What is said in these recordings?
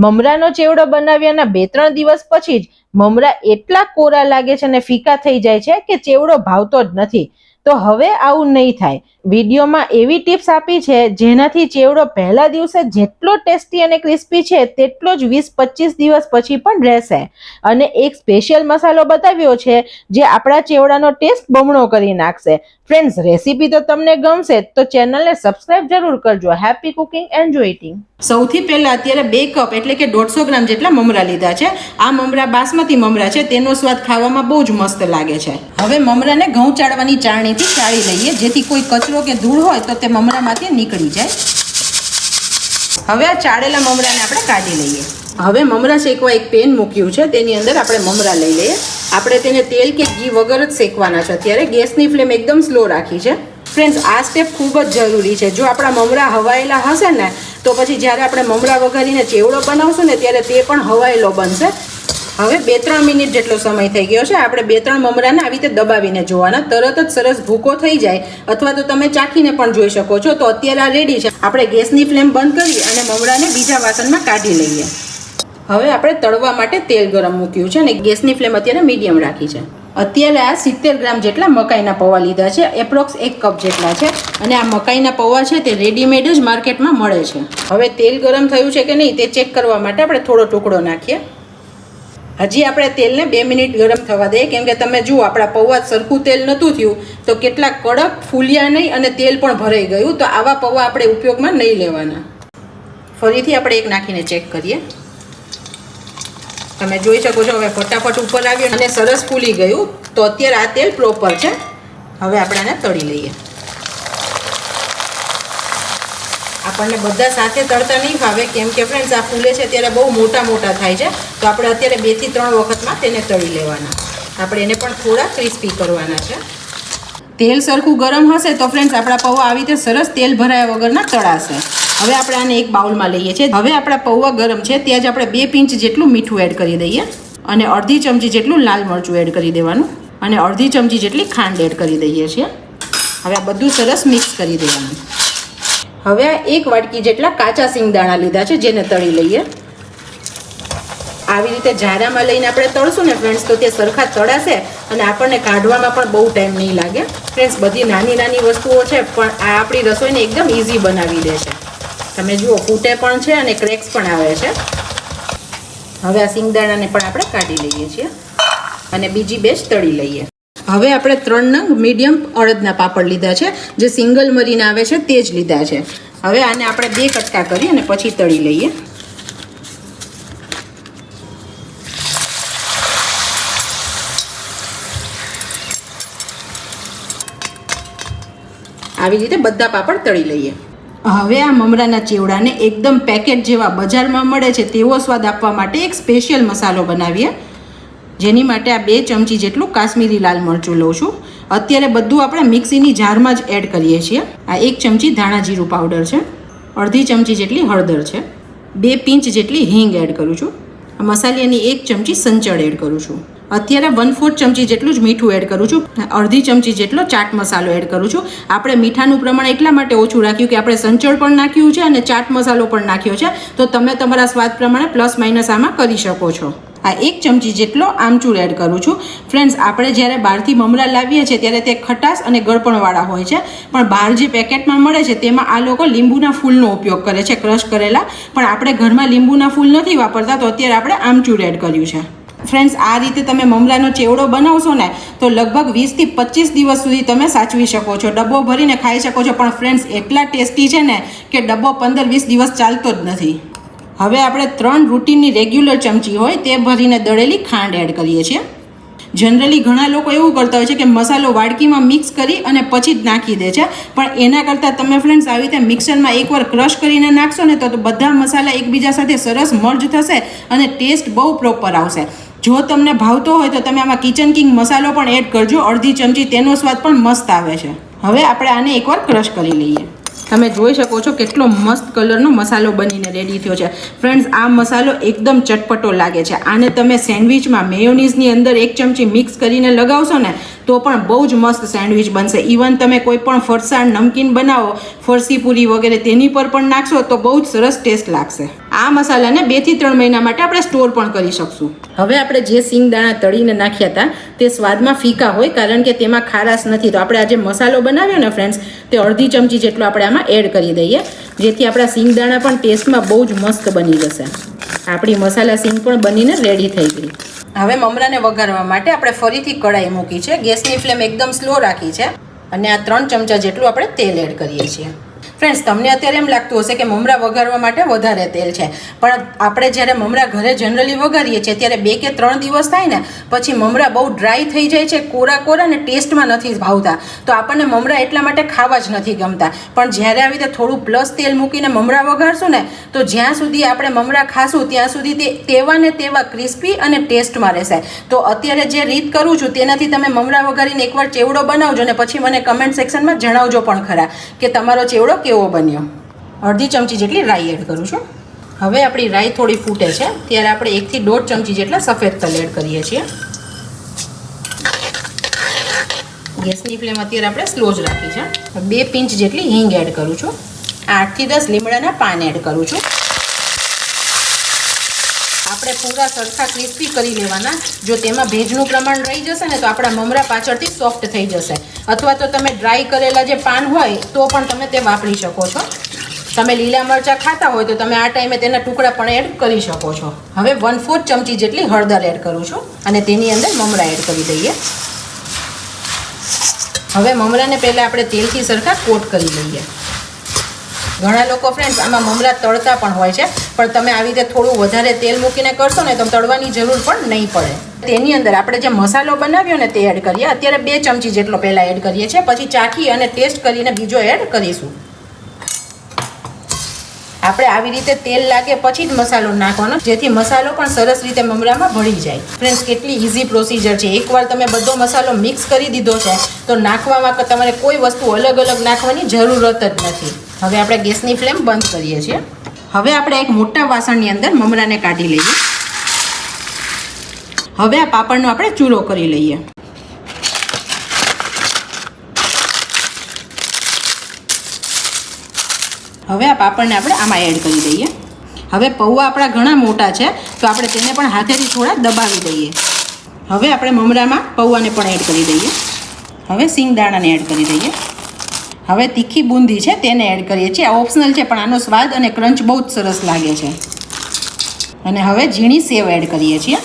મમરાનો ચેવડો બનાવ્યાના 2-3 દિવસ પછી જ મમરા એટલા કોરા લાગે છે અને ફીકા થઈ જાય છે કે ચેવડો ભાવતો જ નથી. તો હવે આવું નહીં થાય. વિડીયોમાં એવી ટિપ્સ આપી છે જેનાથી ચેવડો પહેલા દિવસે જેટલો ટેસ્ટી અને ક્રિસ્પી છે તેટલો જ 20-25 દિવસ પછી પણ રહેશે. અને એક સ્પેશિયલ મસાલો બતાવ્યો છે જે આપણા ચેવડાનો ટેસ્ટ બમણો કરી નાખશે. ફ્રેન્ડ્સ, રેસીપી તો તમને ગમશે તો ચેનલને સબસ્ક્રાઇબ જરૂર કરજો. Happy cooking, enjoy eating. સૌથી પહેલા અત્યારે 2 કપ એટલે કે 150 ગ્રામ જેટલા મમરા લીધા છે. આ મમરા બાસમતી મમરા છે, તેનો સ્વાદ ખાવામાં બહુ જ મસ્ત લાગે છે. હવે મમરાને ઘઉં ચાળવાની ચાળણીથી ચાળી લઈએ જેથી કોઈ કચરો કે ધૂળ હોય તો તે મમરામાંથી નીકળી જાય. હવે આ ચાળેલા મમરાને આપણે કાઢી લઈએ. હવે મમરા શેકવા એક પેન મૂક્યું છે, તેની અંદર આપણે મમરા લઈ લઈએ. આપણે તેને તેલ કે ઘી વગર જ શેકવાના છે. અત્યારે ગેસની ફ્લેમ એકદમ સ્લો રાખી છે. ફ્રેન્ડ્સ, આ સ્ટેપ ખૂબ જ જરૂરી છે. જો આપણા મમરા હવાયેલા હશે ને તો પછી જ્યારે આપણે મમરા વઘારીને ચેવડો બનાવશું ને ત્યારે તે પણ હવાયેલો બનશે. હવે 2-3 મિનિટ જેટલો સમય થઈ ગયો છે. આપણે 2-3 મમરાને આવી રીતે દબાવીને જોવાના. તરત જ સરસ ભૂકો થઈ જાય અથવા તો તમે ચાખીને પણ જોઈ શકો છો. તો અત્યારે આ રેડી છે. આપણે ગેસની ફ્લેમ બંધ કરી અને મમરાને બીજા વાસણમાં કાઢી લઈએ. હવે આપણે તળવા માટે તેલ ગરમ મૂક્યું છે અને ગેસની ફ્લેમ અત્યારે મીડિયમ રાખી છે. અત્યારે આ 70 ગ્રામ જેટલા મકાઈના પૌવા લીધા છે. એપ્રોક્સ 1 કપ જેટલા છે. અને આ મકાઈના પૌવા છે તે રેડીમેડ જ માર્કેટમાં મળે છે. હવે તેલ ગરમ થયું છે કે નહીં તે ચેક કરવા માટે આપણે થોડો ટુકડો નાખીએ. હજી આપણે તેલને 2 મિનિટ ગરમ થવા દઈએ, કેમ કે તમે જુઓ આપણા પૌવા સરખું તેલ નહોતું થયું તો કેટલા કડક ફૂલ્યા નહીં અને તેલ પણ ભરાઈ ગયું. તો આવા પૌવા આપણે ઉપયોગમાં નહીં લેવાના. ફરીથી આપણે એક નાખીને ચેક કરીએ. તમે જોઈ શકો છો હવે ફટાફટ ઉપર આવ્યું અને સરસ ફૂલી ગયું. તો અત્યારે આ તેલ પ્રોપર છે. હવે આપણે આને તળી લઈએ. આપણને બધા સાથે તળતા નહીં ફાવે, કેમ કે ફ્રેન્ડ્સ આ ફૂલે છે ત્યારે બહુ મોટા મોટા થાય છે. તો આપણે અત્યારે 2-3 વખતમાં તેને તળી લેવાના. આપણે એને પણ થોડા ક્રિસ્પી કરવાના છે. તેલ સરખું ગરમ હશે તો ફ્રેન્ડ્સ આપણા પૌવા આવી રીતે સરસ તેલ ભરાયા વગરના તળાશે. હવે આપણે આને એક બાઉલમાં લઈએ છીએ. હવે આપણા પૌવા ગરમ છે ત્યાં જ આપણે 2 પિંચ જેટલું મીઠું એડ કરી દઈએ અને અડધી ચમચી જેટલું લાલ મરચું એડ કરી દેવાનું અને અડધી ચમચી જેટલી ખાંડ એડ કરી દઈએ છીએ. હવે આ બધું સરસ મિક્સ કરી દેવાનું. હવે આ 1 વાટકી જેટલા કાચા સિંગદાણા લીધા છે જેને તળી લઈએ. આવી રીતે જારામાં લઈને આપણે તળશું ને ફ્રેન્ડ્સ તો તે સરખા તળાશે અને આપણને કાઢવામાં પણ બહુ ટાઈમ નહીં લાગે. ફ્રેન્ડ્સ, બધી નાની નાની વસ્તુઓ છે પણ આ આપણી રસોઈને એકદમ ઇઝી બનાવી દે છે. તમે જુઓ ફૂટે પણ છે અને ક્રેક્સ પણ આવે છે. હવે આ સિંગદાણાને પણ આપણે કાઢી લઈએ છીએ અને બીજી બેચ તળી લઈએ. હવે આપણે 3 નંગ મીડિયમ અડદના પાપડ લીધા છે, જે સિંગલ મરીના આવે છે તે જ લીધા છે. હવે આને આપણે 2 કટકા કરી અને પછી તળી લઈએ. આવી રીતે બધા પાપડ તળી લઈએ. હવે આ મમરાના ચેવડાને એકદમ પેકેટ જેવા બજારમાં મળે છે તેવો સ્વાદ આપવા માટે એક સ્પેશિયલ મસાલો બનાવીએ. જેની માટે આ 2 ચમચી જેટલું કાશ્મીરી લાલ મરચું લઉં છું. અત્યારે બધું આપણે મિક્સીની જારમાં જ એડ કરીએ છીએ. આ 1 ચમચી ધાણા જીરું પાવડર છે, અડધી ચમચી જેટલી હળદર છે, 2 પિંચ જેટલી હિંગ એડ કરું છું. મસાલાની 1 ચમચી સંચળ એડ કરું છું. અત્યારે 1/4 ચમચી જેટલું જ મીઠું એડ કરું છું. અડધી ચમચી જેટલો ચાટ મસાલો એડ કરું છું. આપણે મીઠાનું પ્રમાણ એટલા માટે ઓછું રાખ્યું કે આપણે સંચળ પણ નાખ્યું છે અને ચાટ મસાલો પણ નાખ્યો છે. તો તમે તમારા સ્વાદ પ્રમાણે પ્લસ માઇનસ આમાં કરી શકો છો. આ 1 ચમચી જેટલો આમચૂર એડ કરું છું. ફ્રેન્ડ્સ, આપણે જ્યારે બહારથી મમરા લાવીએ છીએ ત્યારે તે ખટાશ અને ગળપણવાળા હોય છે, પણ બહાર જે પેકેટમાં મળે છે તેમાં આ લોકો લીંબુના ફૂલનો ઉપયોગ કરે છે, ક્રશ કરેલા. પણ આપણે ઘરમાં લીંબુના ફૂલ નથી વાપરતા તો અત્યારે આપણે આમચૂર એડ કર્યું છે. ફ્રેન્ડ્સ, આ રીતે તમે મમરાનો ચેવડો બનાવશો ને તો લગભગ 20 થી 25 દિવસ સુધી તમે સાચવી શકો છો. ડબ્બો ભરીને ખાઈ શકો છો. પણ ફ્રેન્ડ્સ, એટલા ટેસ્ટી છે ને કે ડબ્બો 15-20 દિવસ ચાલતો જ નથી. હવે આપણે 3 રૂટીનની રેગ્યુલર ચમચી હોય તે ભરીને દળેલી ખાંડ એડ કરીએ છીએ. જનરલી ઘણા લોકો એવું કરતા હોય છે કે મસાલો વાડકીમાં મિક્સ કરી અને પછી જ નાખી દે છે, પણ એના કરતાં તમે ફ્રેન્ડ્સ આવી રીતે મિક્સરમાં એકવાર ક્રશ કરીને નાખશો ને તો બધા મસાલા એકબીજા સાથે સરસ મર્જ થશે અને ટેસ્ટ બહુ પ્રોપર આવશે. જો તમને ભાવતો હોય તો તમે આમાં કિચન કિંગ મસાલો પણ એડ કરજો, અડધી ચમચી. તેનો સ્વાદ પણ મસ્ત આવે છે. હવે આપણે આને એકવાર ક્રશ કરી લઈએ. તમે જોઈ શકો છો કેટલો મસ્ત કલરનો મસાલો બનીને રેડી થયો છે. ફ્રેન્ડ્સ, આ મસાલો એકદમ ચટપટો લાગે છે. આને તમે સેન્ડવિચમાં મેયોનીઝની અંદર 1 ચમચી મિક્સ કરીને લગાવશો ને તો પણ બહુ જ મસ્ત સેન્ડવિચ બનશે. ઇવન તમે કોઈ પણ ફરસાણ નમકીન બનાવો, ફરસી પૂરી વગેરે તેની પર પણ નાખશો તો બહુ જ સરસ ટેસ્ટ લાગશે. આ મસાલાને 2 થી 3 મહિના માટે આપણે સ્ટોર પણ કરી શકશું. હવે આપણે જે સિંગદાણા તળીને નાખ્યા હતા તે સ્વાદમાં ફીકા હોય કારણ કે તેમાં ખારાશ નથી. તો આપણે આ જે મસાલો બનાવ્યો ને ફ્રેન્ડ્સ તે અડધી ચમચી જેટલો આપણે આમાં એડ કરી દઈએ, જેથી આપણા સિંગદાણા પણ ટેસ્ટમાં બહુ જ મસ્ત બની જશે. આપણી મસાલા સિંગ પણ બનીને રેડી થઈ ગઈ. હવે મમરાને વઘારવા માટે આપણે ફરીથી કઢાઈ મૂકી છે. ગેસની ફ્લેમ એકદમ સ્લો રાખી છે અને આ 3 ચમચા જેટલું આપણે તેલ એડ કરીએ છીએ. ફ્રેન્ડ્સ, તમને અત્યારે એમ લાગતું હશે કે મમરા વઘારવા માટે વધારે તેલ છે, પણ આપણે જ્યારે મમરા ઘરે જનરલી વઘારીએ છીએ ત્યારે 2 કે 3 દિવસ થાય ને પછી મમરા બહુ ડ્રાય થઈ જાય છે, કોરા ને ટેસ્ટમાં નથી ભાવતા. તો આપણને મમરા એટલા માટે ખાવા જ નથી ગમતા. પણ જ્યારે આવી રીતે થોડું પ્લસ તેલ મૂકીને મમરા વઘારશું ને તો જ્યાં સુધી આપણે મમરા ખાશું ત્યાં સુધી તે તેવા ને તેવા ક્રિસ્પી અને ટેસ્ટમાં રહેશે. તો અત્યારે જે રીત કરું છું તેનાથી તમે મમરા વઘારીને એકવાર ચેવડો બનાવજો ને પછી મને કમેન્ટ સેક્શનમાં જણાવજો પણ ખરા કે તમારો ચેવડો કેવો બન્યો. અડધી ચમચી જેટલી રાઈ એડ કરું છું. હવે આપણી રાઈ થોડી ફૂટે છે ત્યારે આપણે 1 થી 1.5 ચમચી જેટલા સફેદ તલ એડ કરીએ છીએ. ગેસની ફ્લેમ અત્યારે આપણે સ્લો જ રાખી છે. 2 પિંચ જેટલી હિંગ એડ કરું છું. 8 થી 10 લીમડાના પાન એડ કરું છું. આપણે પૂરા સરખા ક્રિસ્પી કરી લેવાના. જો તેમાં ભેજનું પ્રમાણ રહી જશે ને તો આપણા મમરા પાછળથી સોફ્ટ થઈ જશે. અથવા તો તમે ડ્રાય કરેલા જે પાન હોય તો પણ તમે તે વાપરી શકો છો. તમે લીલા મરચાં ખાતા હોય તો તમે આ ટાઈમે તેના ટુકડા પણ એડ કરી શકો છો. હવે 1/4 ચમચી જેટલી હળદર એડ કરું છું અને તેની અંદર મમરા એડ કરી દઈએ. હવે મમરાને પહેલાં આપણે તેલથી સરખા કોટ કરી લઈએ. ઘણા લોકો ફ્રેન્ડ્સ આમાં મમરા તળતા પણ હોય છે, પણ તમે આવી રીતે થોડું વધારે તેલ મૂકીને કરશો ને તો તળવાની જરૂર પણ નહીં પડે. તેની અંદર આપણે જે મસાલો બનાવ્યો ને તે એડ કરીએ. અત્યારે 2 ચમચી જેટલો પહેલાં એડ કરીએ છીએ, પછી ચાખી અને ટેસ્ટ કરીને બીજો એડ કરીશું. આપણે આવી રીતે તેલ લાગે પછી જ મસાલો નાખવાનો, જેથી મસાલો પણ સરસ રીતે મમરામાં ભળી જાય. ફ્રેન્ડ્સ, કેટલી ઇઝી પ્રોસિજર છે. એકવાર તમે બધો મસાલો મિક્સ કરી દીધો છે તો નાખવામાં તમારે કોઈ વસ્તુ અલગ અલગ નાખવાની જરૂરત જ નથી. હવે આપણે ગેસની ફ્લેમ બંધ કરીએ છીએ. હવે આપણે એક મોટા વાસણની અંદર મમરાને કાઢી લઈએ. હવે આ પાપડનો આપણે ચૂરો કરી લઈએ. હવે આ પાપડને આપણે આમાં એડ કરી દઈએ. હવે પૌવા આપણા ઘણા મોટા છે તો આપણે તેને પણ હાથેથી થોડા દબાવી દઈએ. હવે આપણે મમરામાં પૌવાને પણ એડ કરી દઈએ. હવે સિંગદાણાને એડ કરી દઈએ. હવે તીખી બુંદી છે તેને એડ કરીએ છીએ. આ ઓપ્શનલ છે પણ આનો સ્વાદ અને ક્રંચ બહુ જ સરસ લાગે છે. અને હવે ઝીણી સેવ એડ કરીએ છીએ.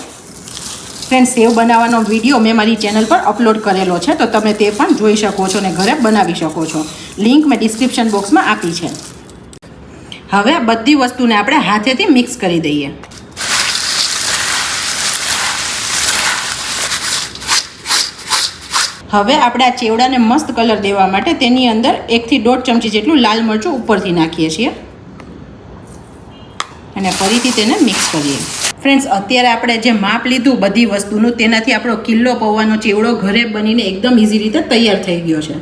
ફ્રેન્ડ, સેવ બનાવવાનો વિડીયો મેં મારી ચેનલ પર અપલોડ કરેલો છે તો તમે તે પણ જોઈ શકો છો અને ઘરે બનાવી શકો છો. લિંક મેં ડિસ્ક્રિપ્શન બોક્સમાં આપી છે. હવે આ બધી વસ્તુને આપણે હાથેથી મિક્સ કરી દઈએ. હવે આપણે આ ચેવડાને મસ્ત કલર દેવા માટે તેની અંદર 1 થી 1.5 ચમચી જેટલું લાલ મરચું ઉપરથી નાખીએ છીએ અને ફરીથી તેને મિક્સ કરીએ. ફ્રેન્ડ્સ, અત્યારે આપણે જે માપ લીધું બધી વસ્તુનું તેનાથી આપણો કિલ્લો પૌવાનો ચેવડો ઘરે બનીને એકદમ ઇઝી રીતે તૈયાર થઈ ગયો છે.